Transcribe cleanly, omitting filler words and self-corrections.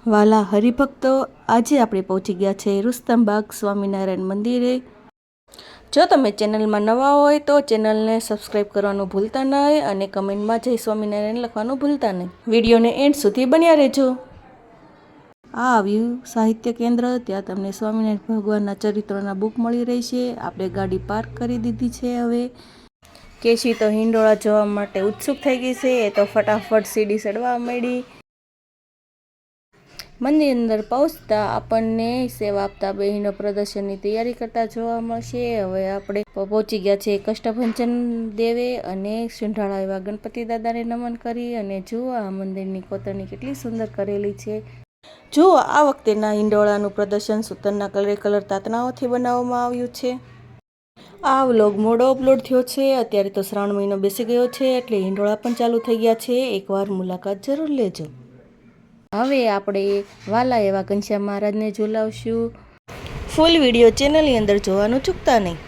વાલા હરિભક્તો, આજે આપણે પહોંચી ગયા છે રુસ્તમબાગ સ્વામિનારાયણ મંદિરે। જો તમે ચેનલમાં નવા હોય તો ચેનલને સબસ્ક્રાઈબ કરવાનું ભૂલતા નહીં અને કમેન્ટમાં જય સ્વામિનારાયણ લખવાનું ભૂલતા નહીં। વિડીયોને એન્ડ સુધી બન્યા રહેજો। આ આવ્યું સાહિત્ય કેન્દ્ર, ત્યાં તમને સ્વામિનારાયણ ભગવાનના ચરિત્રોના બુક મળી રહેશે। આપણે ગાડી પાર્ક કરી દીધી છે। હવે કેશી તો હિંડોળા જોવા માટે ઉત્સુક થઈ ગઈ છે। એ તો ફટાફટ સીડી ચડવા માંડી। મંદિર અંદર પહોંચતા આપણને સેવા આપતા બહેનો પ્રદર્શનની તૈયારી કરતા જોવા મળશે। હવે આપણે પહોંચી ગયા છે કષ્ટભંજન દેવે અને સુંઢાળા એવા ગણપતિ દાદાને નમન કરી અને જુઓ આ મંદિરની કોતરણી કેટલી સુંદર કરેલી છે। જુઓ આ વખતેના હિંડોળાનું પ્રદર્શન સૂતરના કલર તાતણાઓથી બનાવવામાં આવ્યું છે। આ વ્લોગ મોડો અપલોડ થયો છે। અત્યારે તો શ્રાવણ મહિનો બેસી ગયો છે એટલે હિંડોળા પણ ચાલુ થઈ ગયા છે। એકવાર મુલાકાત જરૂર લેજો। હવે આપણે વાલા એવા ઘનશ્યામ મહારાજને ઝુલાવશું। ફૂલ વિડીયો ચેનલની અંદર જોવાનું ચૂકતા નહીં।